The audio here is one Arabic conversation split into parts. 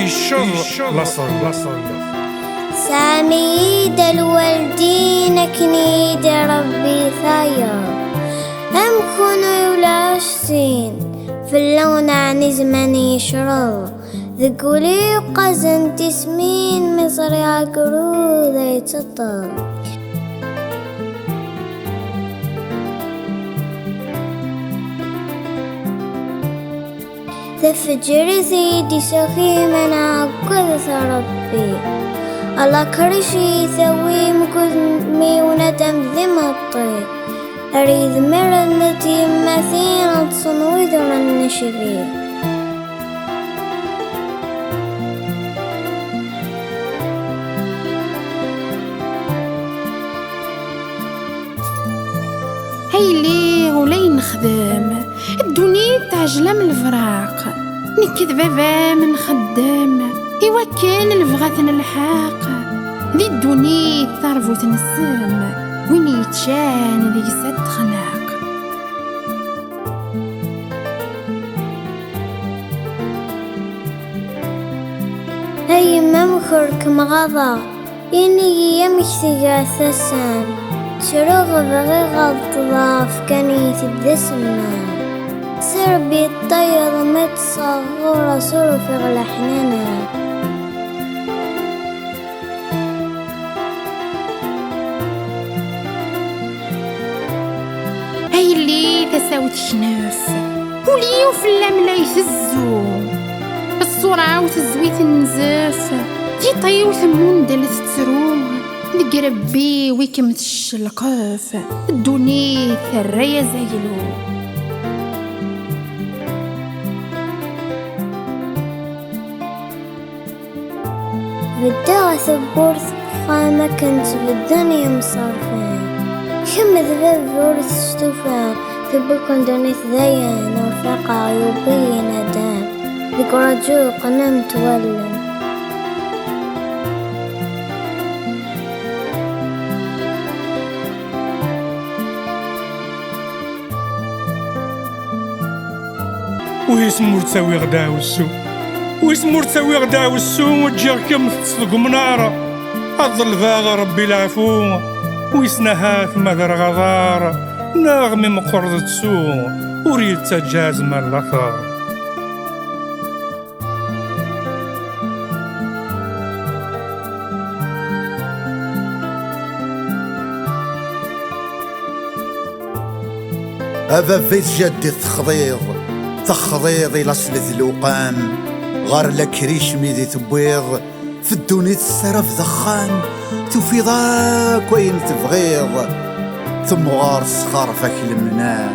يشر لصل سامي الوالدين كنيد ربي ثاير هم كونوا يولاشسين في اللون عن زمان يشرر ذكولي قزن تسمين مصر يعقرو ذا يتطر تفجر زيدي سخي من عقد ربي الله كرشي ثوي مكذمي وندم ذم الطيب أريد مرنتي مثيرا تصنوي ذر النشبي هيلي ولي نخدم الدنيا تعجلة من الفراق نكذ بابا من خدام إوا كان الفغاثن الحاق ذي الدنيا ثرفو تنسم وين يتشان ذي سد خناق هاي ممخرك مغضى إني يمك ثقاثسان شروغ بغي غضضاف كاني تدسمان سربي الطير متصغر صرف غلحننا هيلي تساوت شناف ولي وفلام لا يهزو الصورة وتزويت النزاف جي طيو ثمون دلت تروه دق ربي ويكم تشلقاف الدنيا ثريا زايلو بدأ ثبورت بخامة كنت بالدنيا مصرفين كم ذباب ورث شتوفان ثبكن دنيت ذيان ورفاق عيوبي ندام ذيك رجوع قنم تولم ويسمو تساوي غدا والسو ويسمو تساوي غدا والسو وتجيكم تصدق منارة أظل فاغ ربي العفو ويسنهاث مذر غضار ناغمي مقرض تسو وريد تجاز من الأثار هذا فيت جدي تخضيض إلى سلث الوقام غار لك ريش ميدي تبويض في الدنيا تسرف ذخان توفي ضاك وين تبغيض ثم غار سخارفك المنام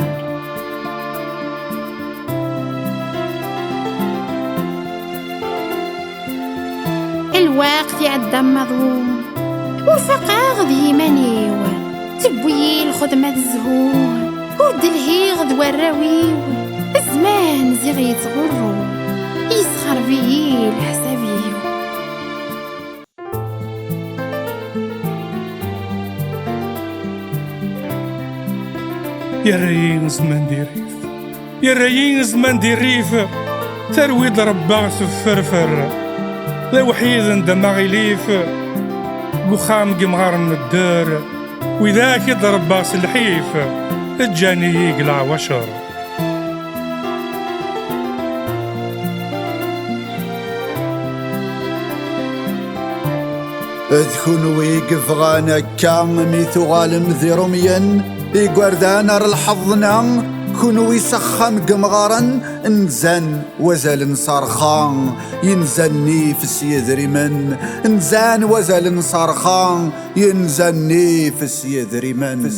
الوقت يعدى مظلوم وفقاغ ذي منيو تبوي الخدمة الزهور ودلهي غدوى الراويو الزمان زيغ يتغرو يسخر بيه الحسابيو يا رايين زمان دي ريف يا رايين زمان دي ريف ترويض رباغ سفرفر لا وحيد دماغي ليف قخام قمغار من الدار وذاك يضرب باس الحيف الجاني يقلع وشر اذكن ويقف غانا كام ميثو غالم ذي رميا يقوردانا الحظنا كونو يسخن قمغارا انزان وزال صرخان ينزني في السيد ريمن انزان وزال صرخان ينزني في السيد ريمن